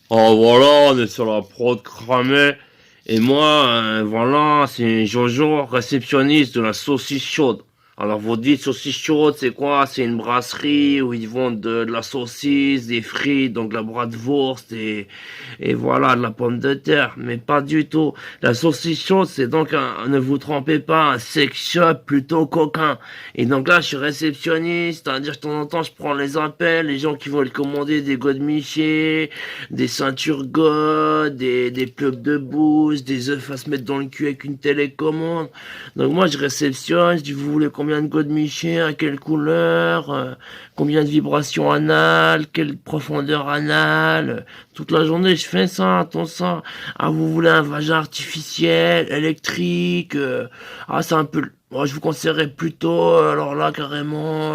Oh voilà, on est sur la prod cramée. Et moi, voilà, c'est Jojo, réceptionniste de la saucisse chaude. Alors vous dites saucisse chaude, c'est quoi? C'est une brasserie où ils vendent de la saucisse, des frites, donc la bratwurst et voilà, de la pomme de terre. Mais pas du tout. La saucisse chaude, c'est donc ne vous trompez pas, un sex shop plutôt coquin. Et donc là, je suis réceptionniste, c'est-à-dire de temps en temps, je prends les appels, les gens qui veulent commander des godemichés, des ceintures God, des plugs de boost, des œufs à se mettre dans le cul avec une télécommande. Donc moi je réceptionne, je dis vous voulez combien de godemichés, à quelle couleur, combien de vibrations anales, quelle profondeur anale. Toute la journée je fais ça, tout ça. Ah vous voulez un vagin artificiel, électrique, ah c'est un peu... Moi, je vous conseillerais plutôt, alors là, carrément,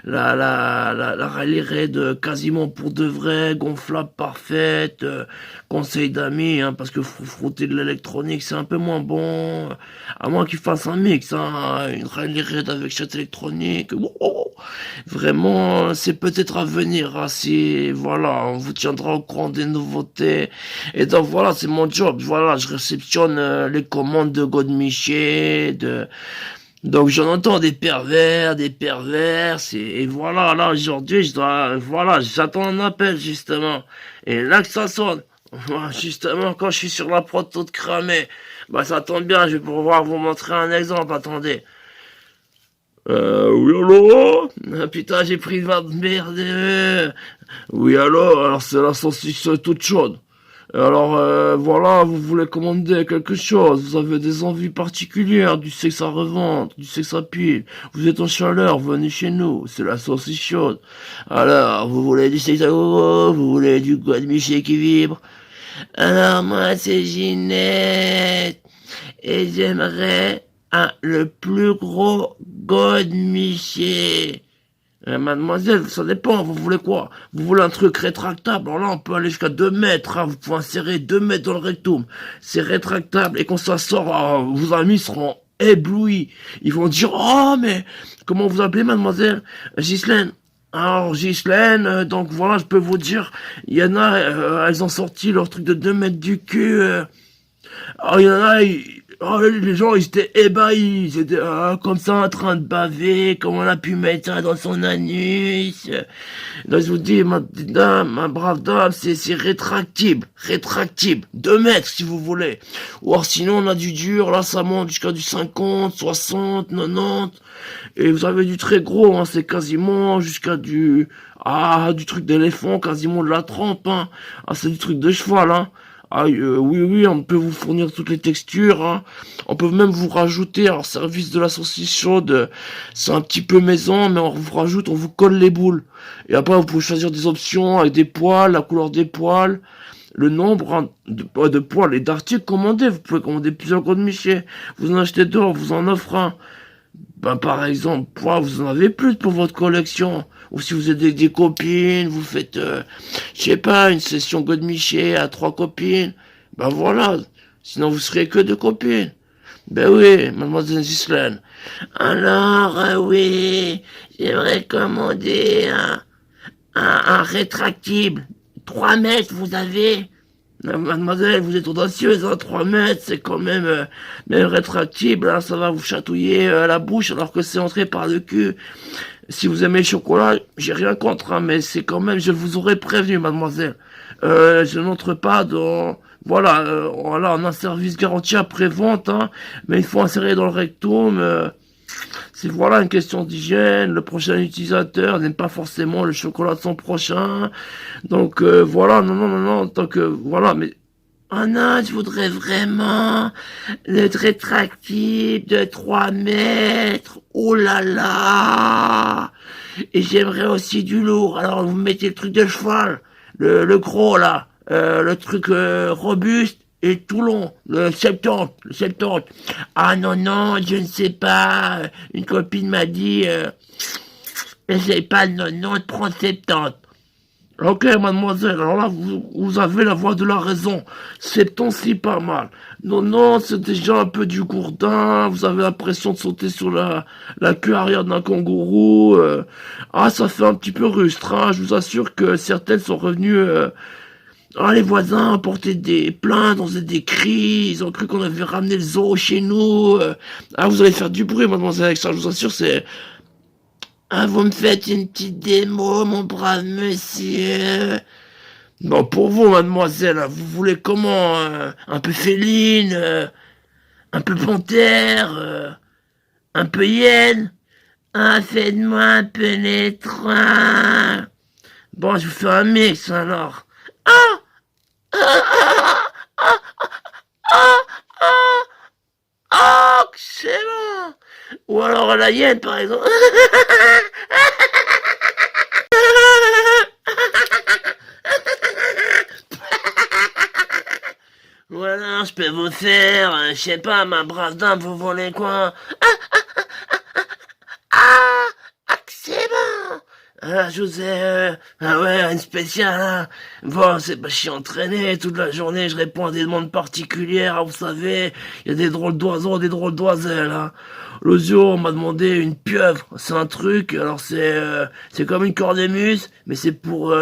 la rallye raid quasiment pour de vrai, gonflable parfaite, conseil d'amis, hein, parce que frotter de l'électronique, c'est un peu moins bon, à moins qu'il fasse un mix, hein, une rallye raid avec chatte électronique, wow, vraiment, c'est peut-être à venir, hein, si, voilà, on vous tiendra au courant des nouveautés, et donc voilà, c'est mon job, voilà, je réceptionne les commandes de Godemiché, donc j'en entends des pervers, et voilà, là aujourd'hui je dois, voilà, j'attends un appel justement, et là que ça sonne, voilà, justement quand je suis sur la prod toute cramée, bah ça tombe bien, je vais pouvoir vous montrer un exemple, attendez. Oui allô? Ah, putain j'ai pris de merde, oui alors c'est la saucisse toute chaude. Alors voilà, vous voulez commander quelque chose, vous avez des envies particulières, du sexe à revendre, du sexe à pile, vous êtes en chaleur, venez chez nous, c'est la saucisse chaude. Alors, vous voulez du sexe à gogo, vous voulez du Miché qui vibre. Alors moi c'est Ginette, et j'aimerais le plus gros God Miché. Mademoiselle, ça dépend, vous voulez quoi? Vous voulez un truc rétractable? Alors là, on peut aller jusqu'à 2 mètres, hein. Vous pouvez insérer 2 mètres dans le rectum. C'est rétractable, et quand ça sort, vos amis seront éblouis. Ils vont dire, oh, mais, comment vous appelez, mademoiselle? Ghislaine. Alors, Ghislaine, donc voilà, je peux vous dire, il y en a, elles ont sorti leur truc de 2 mètres du cul, alors, il y en a, les gens, ils étaient ébahis. Ils étaient comme ça en train de baver. Comment on a pu mettre ça dans son anus? Donc, je vous dis, ma petite dame, ma brave dame, c'est rétractible. Rétractible. 2 mètres, si vous voulez. Ou alors, sinon, on a du dur. Là, ça monte jusqu'à du 50, 60, 90. Et vous avez du très gros, hein. C'est quasiment jusqu'à du truc d'éléphant, quasiment de la trempe, hein. Ah, c'est du truc de cheval, hein. Ah, oui, oui, on peut vous fournir toutes les textures, hein. On peut même vous rajouter, alors, service de la saucisse chaude, c'est un petit peu maison, mais on vous rajoute, on vous colle les boules. Et après, vous pouvez choisir des options avec des poils, la couleur des poils, le nombre, hein, de poils et d'articles commandés. Vous pouvez commander plusieurs gros de Michel. Vous en achetez deux, on vous en offre un. Ben, par exemple, vous en avez plus pour votre collection. Ou si vous êtes avec des copines, vous faites, je sais pas, une session godemiché à 3 copines. Ben voilà. Sinon, vous serez que 2 copines. Ben oui, mademoiselle Gislaine. Alors, oui, j'aimerais commander un rétractible. 3 mètres, vous avez? Mademoiselle, vous êtes audacieuse, hein, 3 mètres, c'est quand même rétractible, hein, ça va vous chatouiller la bouche alors que c'est entré par le cul. Si vous aimez le chocolat, j'ai rien contre, hein, mais c'est quand même, je vous aurais prévenu, mademoiselle. Je n'entre pas dans... Voilà, voilà, on a un service garanti après-vente, hein, mais il faut insérer dans le rectum. C'est voilà une question d'hygiène. Le prochain utilisateur n'aime pas forcément le chocolat de son prochain. Donc voilà, non, non, non, non, tant que voilà, mais oh non, je voudrais vraiment le rétractable de 3 mètres. Oh là là. Et j'aimerais aussi du lourd. Alors vous mettez le truc de cheval, le gros là, le truc robuste et tout long, le 70, le 70. Ah non, non, je ne sais pas. Une copine m'a dit, essaye pas le 90, prends 70. Ok, mademoiselle, alors là, vous avez la voix de la raison. 70, c'est pas mal. Non, non, c'est déjà un peu du gourdin. Vous avez l'impression de sauter sur la queue arrière d'un kangourou. Ah, ça fait un petit peu rustre, hein. Je vous assure que certaines sont revenues Ah, les voisins ont porté des plaintes, on faisait des cris, ils ont cru qu'on avait ramené le zoo chez nous. Ah, vous allez faire du bruit, mademoiselle Alexandre, je vous assure, c'est... Ah, vous me faites une petite démo, mon brave monsieur. Bon, pour vous, mademoiselle, vous voulez comment un peu féline, un peu panthère, un peu hyène. Ah, faites-moi un pénétrant. Bon, je vous fais un mix, alors. Ah, ah, ah, ah, ah, ah, ah, excellent. Ou alors la hyène, par exemple. Voilà, je peux vous faire, je sais pas, ma brave dame, vous voulez quoi? Ah, excellent. Ah, je vous ai... ah ouais, une spéciale, hein. Bon, c'est pas, je suis entraîné toute la journée, je réponds à des demandes particulières, hein, vous savez, il y a des drôles d'oiseaux, des drôles d'oiselles, hein. L'autre jour, on m'a demandé une pieuvre, c'est un truc, alors c'est comme une cornemuse, mais c'est pour...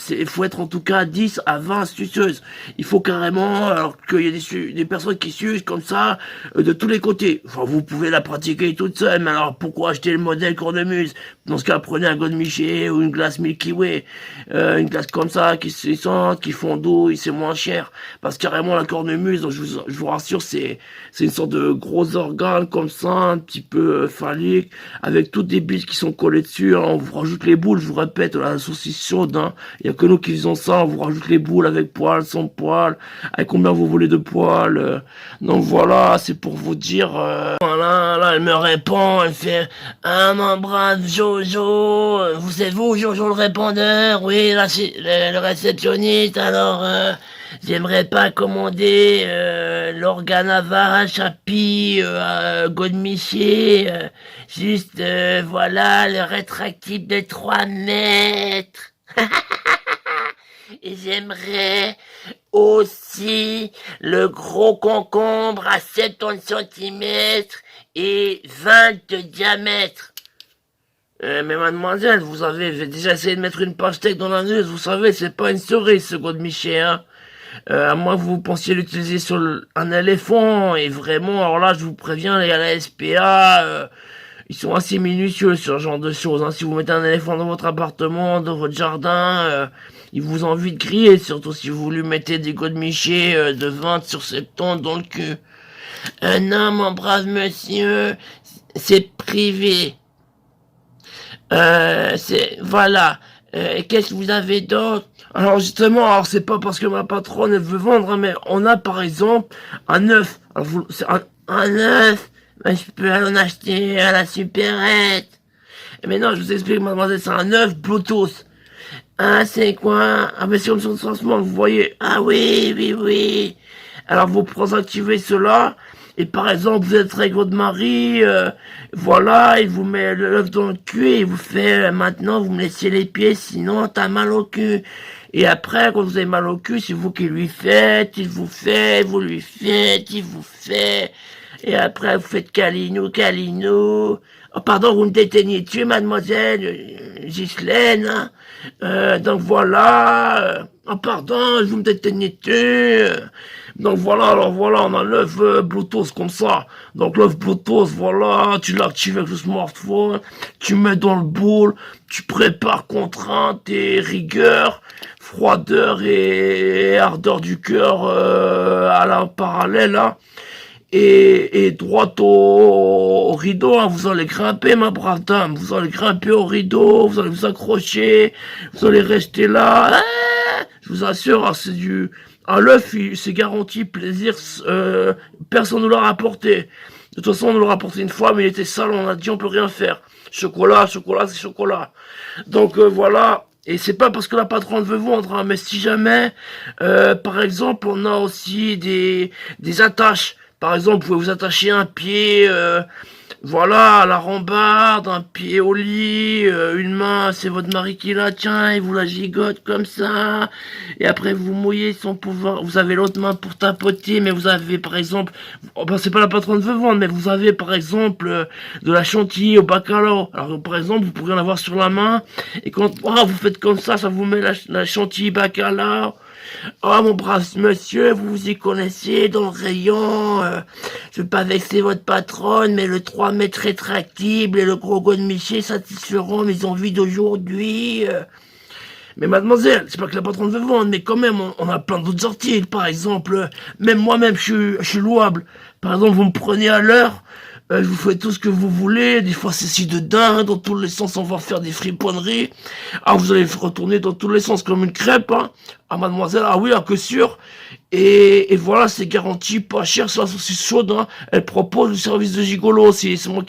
il faut être en tout cas 10 à 20 suceuses. Il faut carrément, alors qu'il y a des personnes qui sucent comme ça, de tous les côtés. Enfin, vous pouvez la pratiquer toute seule, mais alors pourquoi acheter le modèle cornemuse? Dans ce cas, prenez un godemiché ou une glace Milky Way. Une glace comme ça, qui se sent, qui fondouille, c'est moins cher. Parce que carrément, la cornemuse, donc je vous rassure, c'est une sorte de gros organe comme ça, un petit peu phallique, avec toutes des billes qui sont collées dessus. Hein. On vous rajoute les boules, je vous répète, la saucisse chaude. Hein. Il y a que nous qui faisons ça, on vous rajoute les boules avec poils, sans poils, avec combien vous voulez de poils. Donc voilà, c'est pour vous dire... voilà, là, elle me répond, elle fait « Ah, mon brave Jojo, c'est vous, Jojo le répondeur? Oui, là, c'est le réceptionniste, alors... j'aimerais pas commander l'organe à vache, à pie, à godemiché, juste, voilà, le rétractable de 3 mètres. Et j'aimerais aussi le gros concombre à 70 centimètres et 20 de diamètre. Mais mademoiselle, vous avez j'ai déjà essayé de mettre une pastèque dans la neuse, vous savez, c'est pas une cerise ce godemiché, hein. À moins que vous pensiez l'utiliser sur un éléphant, et vraiment, alors là, je vous préviens, les à la SPA, ils sont assez minutieux sur ce genre de choses, hein. Si vous mettez un éléphant dans votre appartement, dans votre jardin, il vous a envie de crier, surtout si vous lui mettez des godemichés de 20 sur 70 dans le cul. Non, mon brave monsieur, c'est privé. Voilà. Qu'est-ce que vous avez d'autre? Alors justement, alors c'est pas parce que ma patronne elle veut vendre, hein, mais on a par exemple un œuf. Alors c'est un œuf, ben, je peux aller en acheter à la supérette. Mais non, je vous explique, mademoiselle, c'est un œuf Bluetooth. Ah, c'est quoi? Ah, mais c'est une sorte de lancement, vous voyez. Ah oui, oui, oui. Alors vous activez cela, et par exemple, vous êtes avec votre mari, voilà, il vous met l'œuf dans le cul, et il vous fait, maintenant, vous me laissez les pieds, sinon t'as mal au cul. Et après, quand vous avez mal au cul, c'est vous qui lui faites, il vous fait, vous lui faites, il vous fait. Et après, vous faites câlinou, câlinou. Oh, pardon, vous me déteignez dessus, mademoiselle Ghislaine. Hein. Donc voilà. Oh, pardon, vous me déteignez dessus. Donc voilà, alors voilà, on a l'œuf Bluetooth comme ça. Donc l'œuf Bluetooth, voilà, tu l'actives avec le smartphone, tu mets dans le boule, tu prépares contrainte et rigueur, froideur et ardeur du cœur à la parallèle, hein. Et droit au rideau, hein, vous allez grimper, ma brave dame, vous allez grimper au rideau, vous allez vous accrocher, vous allez rester là, je vous assure, hein, c'est du... À l'œuf, c'est garanti, plaisir, personne ne l'a rapporté. De toute façon, on nous l'a rapporté une fois, mais il était sale, on a dit on peut rien faire. Chocolat, chocolat, c'est chocolat. Donc voilà, et c'est pas parce que la patronne veut vendre, hein, mais si jamais, par exemple, on a aussi des attaches. Par exemple, vous pouvez vous attacher un pied, voilà, à la rambarde, un pied au lit, une main, c'est votre mari qui la tient, et vous la gigote comme ça, et après vous mouillez son pouvoir, vous avez l'autre main pour tapoter, mais vous avez par exemple, oh, ben, c'est pas la patronne veut vendre, mais vous avez par exemple de la chantilly au bacalao. Alors par exemple, vous pourrez en avoir sur la main, et quand vous faites comme ça vous met la chantilly bacalao, Oh, mon brave monsieur, vous vous y connaissez dans le rayon. Je veux pas vexer votre patronne, mais le 3 mètres rétractible et le gros godemiché satisferont mes envies d'aujourd'hui. Mais mademoiselle, c'est pas que la patronne veut vendre, mais quand même, on a plein d'autres articles. Par exemple, même moi-même, je suis louable. Par exemple, vous me prenez à l'heure, je vous fais tout ce que vous voulez. Des fois, c'est si de dingue, dans tous les sens, on va faire des friponneries. Ah, vous allez retourner dans tous les sens comme une crêpe, hein. Ah, mademoiselle, ah oui, ah, que sûr. Et voilà, c'est garanti, pas cher, c'est la saucisse chaude, hein. Elle propose le service de gigolo aussi. C'est moi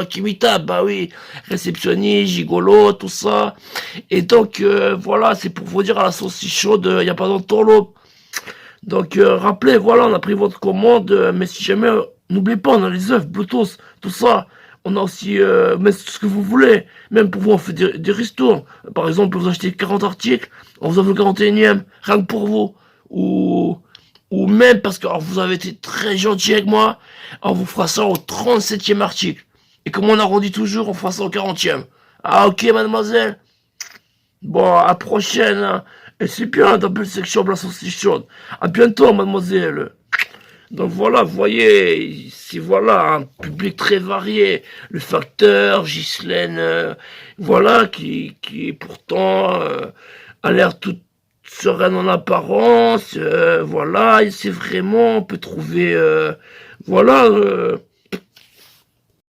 qui m'y tape, bah oui. Réceptionniste, gigolo, tout ça. Et donc, voilà, c'est pour vous dire à la saucisse chaude, il n'y a pas d'entourloupe. Donc, rappelez, voilà, on a pris votre commande, mais si jamais, n'oubliez pas, on a les œufs, Bluetooth, tout ça. On a aussi, mais tout ce que vous voulez. Même pour vous, on fait des ristournes. Par exemple, vous achetez 40 articles, on vous offre le 41e, rien que pour vous. Ou même parce que alors, vous avez été très gentil avec moi, on vous fera ça au 37e article. Et comme on arrondit toujours, on fera ça au 40e. Ah, ok, mademoiselle? Bon, à prochaine, hein. Et c'est bien dans belle section de la saucisse chaude. À bientôt, mademoiselle. Donc voilà, vous voyez, c'est voilà, un public très varié. Le facteur, Ghislaine, voilà, qui pourtant a l'air toute sereine en apparence. Voilà, et c'est vraiment, on peut trouver, voilà,